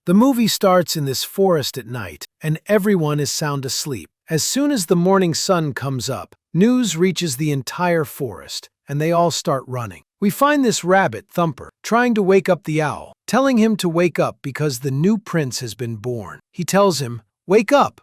The movie starts in this forest at night, and everyone is sound asleep. As soon as the morning sun comes up, news reaches the entire forest, and they all start running. We find this rabbit, Thumper, trying to wake up the owl, telling him to wake up because the new prince has been born. He tells him, wake up,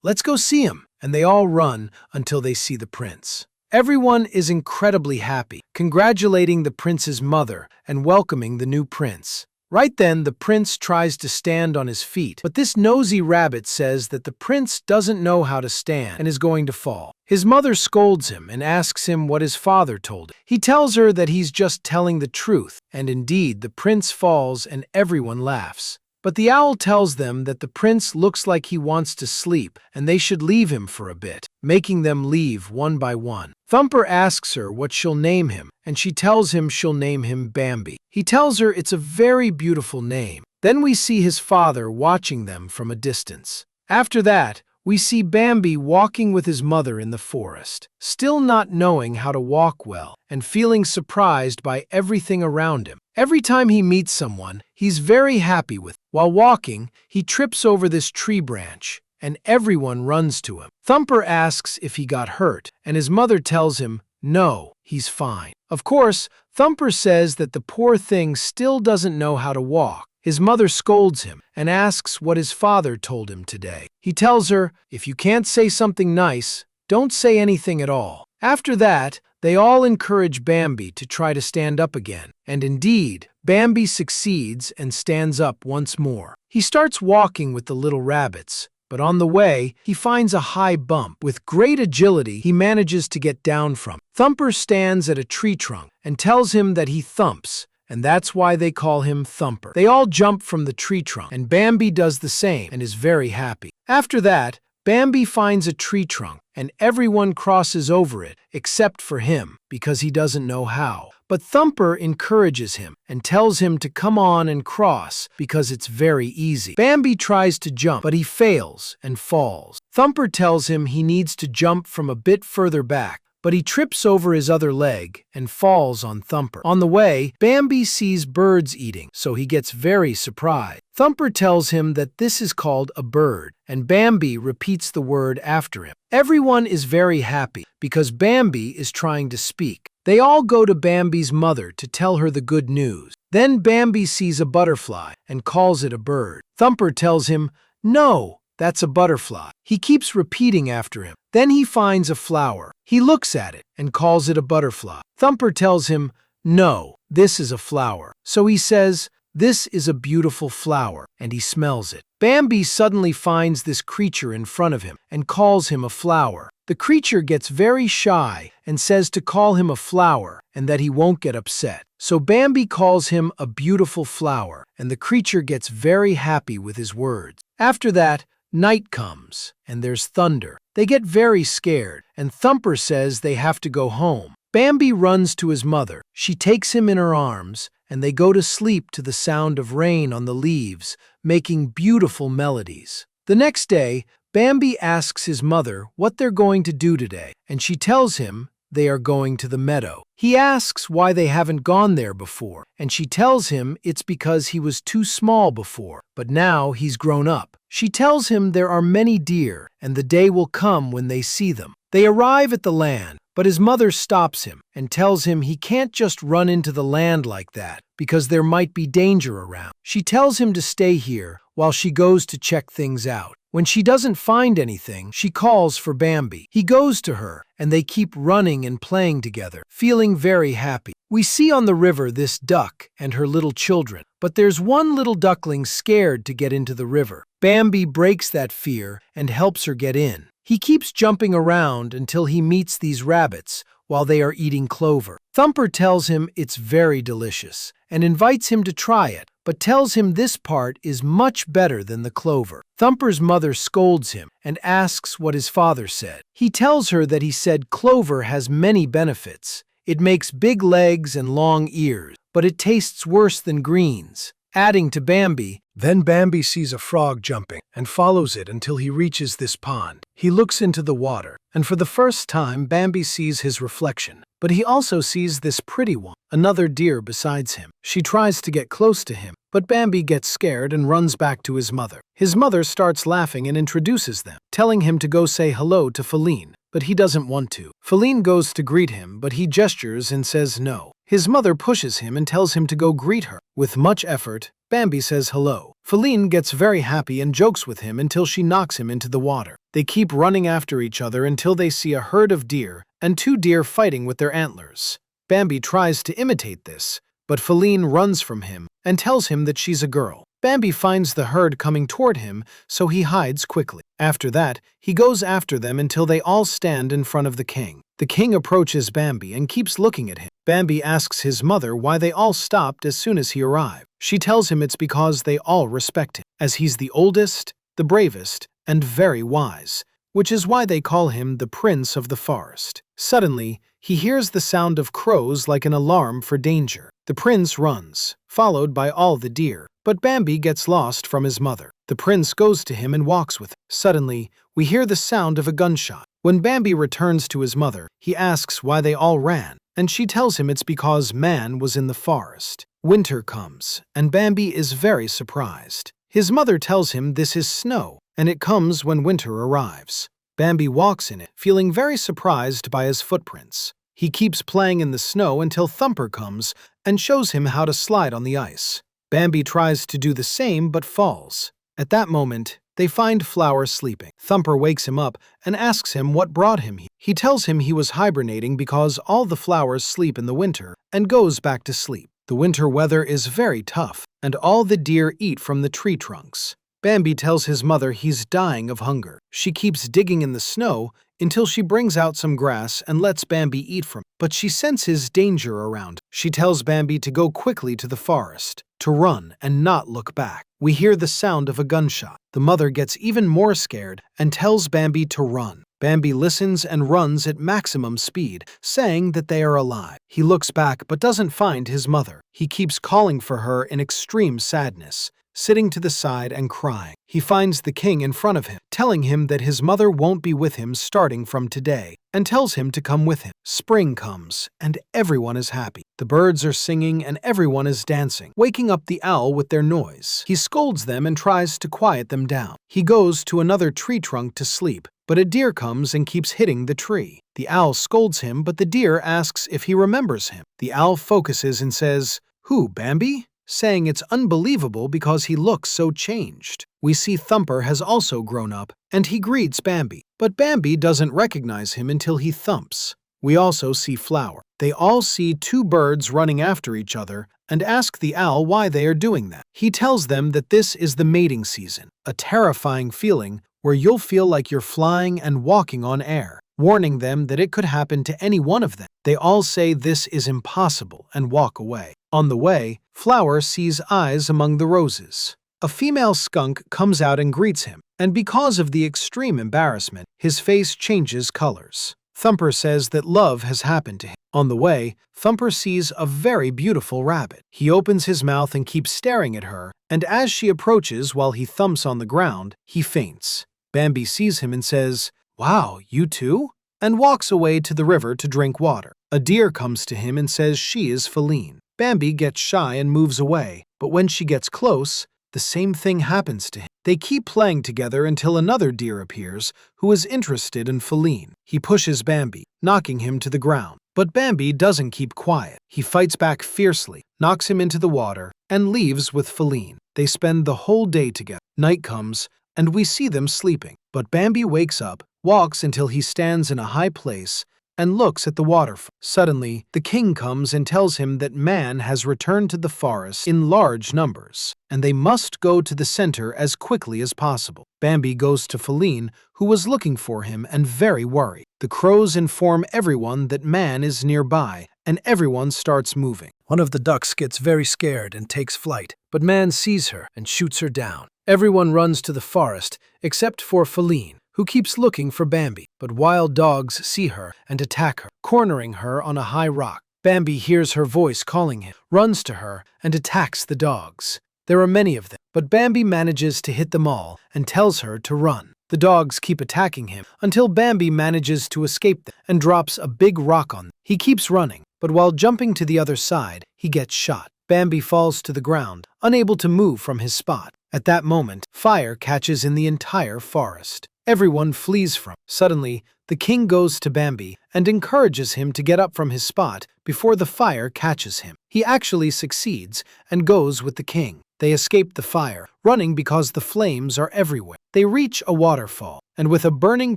let's go see him." And they all run until they see the prince. Everyone is incredibly happy, congratulating the prince's mother and welcoming the new prince. Right then, the prince tries to stand on his feet, but this nosy rabbit says that the prince doesn't know how to stand and is going to fall. His mother scolds him and asks him what his father told him. He tells her that he's just telling the truth, and indeed, the prince falls and everyone laughs. But the owl tells them that the prince looks like he wants to sleep and they should leave him for a bit, making them leave one by one. Thumper asks her what she'll name him, and she tells him she'll name him Bambi. He tells her it's a very beautiful name. Then we see his father watching them from a distance. After that, we see Bambi walking with his mother in the forest, still not knowing how to walk well and feeling surprised by everything around him. Every time he meets someone, he's very happy with. While walking, he trips over this tree branch, and everyone runs to him. Thumper asks if he got hurt, and his mother tells him, no, he's fine. Of course, Thumper says that the poor thing still doesn't know how to walk. His mother scolds him and asks what his father told him today. He tells her, if you can't say something nice, don't say anything at all. After that, they all encourage Bambi to try to stand up again. And indeed, Bambi succeeds and stands up once more. He starts walking with the little rabbits, but on the way, he finds a high bump. With great agility, he manages to get down from it. Thumper stands at a tree trunk and tells him that he thumps, and that's why they call him Thumper. They all jump from the tree trunk, and Bambi does the same and is very happy. After that, Bambi finds a tree trunk, and everyone crosses over it except for him because he doesn't know how. But Thumper encourages him and tells him to come on and cross because it's very easy. Bambi tries to jump, but he fails and falls. Thumper tells him he needs to jump from a bit further back, but he trips over his other leg and falls on Thumper. On the way, Bambi sees birds eating, so he gets very surprised. Thumper tells him that this is called a bird, and Bambi repeats the word after him. Everyone is very happy because Bambi is trying to speak. They all go to Bambi's mother to tell her the good news. Then Bambi sees a butterfly and calls it a bird. Thumper tells him, no, that's a butterfly. He keeps repeating after him. Then he finds a flower. He looks at it and calls it a butterfly. Thumper tells him, no, this is a flower. So he says, this is a beautiful flower, and he smells it. Bambi suddenly finds this creature in front of him and calls him a flower. The creature gets very shy and says to call him a flower and that he won't get upset. So Bambi calls him a beautiful flower, and the creature gets very happy with his words. After that, night comes, and there's thunder. They get very scared, and Thumper says they have to go home. Bambi runs to his mother. She takes him in her arms, and they go to sleep to the sound of rain on the leaves, making beautiful melodies. The next day, Bambi asks his mother what they're going to do today, and she tells him they are going to the meadow. He asks why they haven't gone there before, and she tells him it's because he was too small before, but now he's grown up. She tells him there are many deer, and the day will come when they see them. They arrive at the land, but his mother stops him and tells him he can't just run into the land like that because there might be danger around. She tells him to stay here while she goes to check things out. When she doesn't find anything, she calls for Bambi. He goes to her, and they keep running and playing together, feeling very happy. We see on the river this duck and her little children, but there's one little duckling scared to get into the river. Bambi breaks that fear and helps her get in. He keeps jumping around until he meets these rabbits while they are eating clover. Thumper tells him it's very delicious and invites him to try it, but tells him this part is much better than the clover. Thumper's mother scolds him and asks what his father said. He tells her that he said clover has many benefits. It makes big legs and long ears, but it tastes worse than greens. Adding to Bambi, then Bambi sees a frog jumping and follows it until he reaches this pond. He looks into the water, and for the first time Bambi sees his reflection. But he also sees this pretty one, another deer besides him. She tries to get close to him, but Bambi gets scared and runs back to his mother. His mother starts laughing and introduces them, telling him to go say hello to Feline, but he doesn't want to. Feline goes to greet him, but he gestures and says no. His mother pushes him and tells him to go greet her. With much effort, Bambi says hello. Feline gets very happy and jokes with him until she knocks him into the water. They keep running after each other until they see a herd of deer and two deer fighting with their antlers. Bambi tries to imitate this, but Feline runs from him and tells him that she's a girl. Bambi finds the herd coming toward him, so he hides quickly. After that, he goes after them until they all stand in front of the king. The king approaches Bambi and keeps looking at him. Bambi asks his mother why they all stopped as soon as he arrived. She tells him it's because they all respect him, as he's the oldest, the bravest, and very wise, which is why they call him the Prince of the Forest. Suddenly, he hears the sound of crows like an alarm for danger. The prince runs, followed by all the deer, but Bambi gets lost from his mother. The prince goes to him and walks with him. Suddenly, we hear the sound of a gunshot. When Bambi returns to his mother, he asks why they all ran, and she tells him it's because man was in the forest. Winter comes, and Bambi is very surprised. His mother tells him this is snow, and it comes when winter arrives. Bambi walks in it, feeling very surprised by his footprints. He keeps playing in the snow until Thumper comes and shows him how to slide on the ice. Bambi tries to do the same but falls. At that moment, they find Flower sleeping. Thumper wakes him up and asks him what brought him here. He tells him he was hibernating because all the flowers sleep in the winter and goes back to sleep. The winter weather is very tough, and all the deer eat from the tree trunks. Bambi tells his mother he's dying of hunger. She keeps digging in the snow until she brings out some grass and lets Bambi eat from it. But she senses danger around. She tells Bambi to go quickly to the forest, to run and not look back. We hear the sound of a gunshot. The mother gets even more scared and tells Bambi to run. Bambi listens and runs at maximum speed, saying that they are alive. He looks back but doesn't find his mother. He keeps calling for her in extreme sadness, sitting to the side and crying. He finds the king in front of him, telling him that his mother won't be with him starting from today, and tells him to come with him. Spring comes, and everyone is happy. The birds are singing and everyone is dancing, waking up the owl with their noise. He scolds them and tries to quiet them down. He goes to another tree trunk to sleep, but a deer comes and keeps hitting the tree. The owl scolds him, but the deer asks if he remembers him. The owl focuses and says, "Who, Bambi?" saying it's unbelievable because he looks so changed. We see Thumper has also grown up, and he greets Bambi, but Bambi doesn't recognize him until he thumps. We also see Flower. They all see two birds running after each other and ask the owl why they are doing that. He tells them that this is the mating season, a terrifying feeling where you'll feel like you're flying and walking on air, warning them that it could happen to any one of them. They all say this is impossible and walk away. On the way, Flower sees eyes among the roses. A female skunk comes out and greets him, and because of the extreme embarrassment, his face changes colors. Thumper says that love has happened to him. On the way, Thumper sees a very beautiful rabbit. He opens his mouth and keeps staring at her, and as she approaches while he thumps on the ground, he faints. Bambi sees him and says, "Wow, you too?" and walks away to the river to drink water. A deer comes to him and says she is Feline. Bambi gets shy and moves away, but when she gets close, the same thing happens to him. They keep playing together until another deer appears who is interested in Feline. He pushes Bambi, knocking him to the ground. But Bambi doesn't keep quiet. He fights back fiercely, knocks him into the water, and leaves with Feline. They spend the whole day together. Night comes, and we see them sleeping. But Bambi wakes up, walks until he stands in a high place, and looks at the waterfall. Suddenly, the king comes and tells him that man has returned to the forest in large numbers, and they must go to the center as quickly as possible. Bambi goes to Feline, who was looking for him and very worried. The crows inform everyone that man is nearby, and everyone starts moving. One of the ducks gets very scared and takes flight, but man sees her and shoots her down. Everyone runs to the forest, except for Feline, who keeps looking for Bambi, but wild dogs see her and attack her, cornering her on a high rock. Bambi hears her voice calling him, runs to her, and attacks the dogs. There are many of them, but Bambi manages to hit them all and tells her to run. The dogs keep attacking him until Bambi manages to escape them and drops a big rock on them. He keeps running, but while jumping to the other side, he gets shot. Bambi falls to the ground, unable to move from his spot. At that moment, fire catches in the entire forest. Everyone flees from. Suddenly, the king goes to Bambi and encourages him to get up from his spot before the fire catches him. He actually succeeds and goes with the king. They escape the fire, running because the flames are everywhere. They reach a waterfall, and with a burning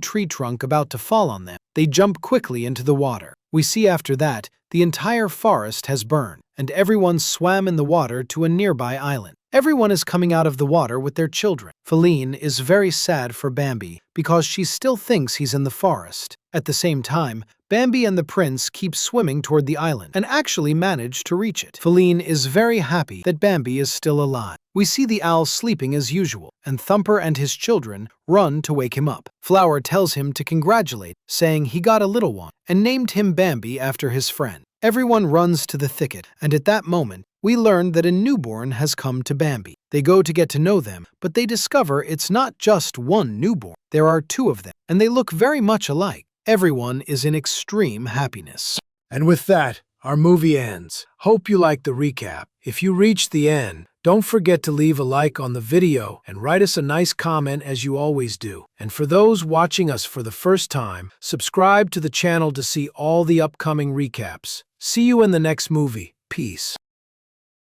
tree trunk about to fall on them, they jump quickly into the water. We see after that, the entire forest has burned, and everyone swam in the water to a nearby island. Everyone is coming out of the water with their children. Feline is very sad for Bambi because she still thinks he's in the forest. At the same time, Bambi and the prince keep swimming toward the island and actually manage to reach it. Feline is very happy that Bambi is still alive. We see the owl sleeping as usual, and Thumper and his children run to wake him up. Flower tells him to congratulate, saying he got a little one, and named him Bambi after his friend. Everyone runs to the thicket, and at that moment, we learn that a newborn has come to Bambi. They go to get to know them, but they discover it's not just one newborn. There are two of them, and they look very much alike. Everyone is in extreme happiness. And with that, our movie ends. Hope you liked the recap. If you reached the end, don't forget to leave a like on the video and write us a nice comment as you always do. And for those watching us for the first time, subscribe to the channel to see all the upcoming recaps. See you in the next movie. Peace.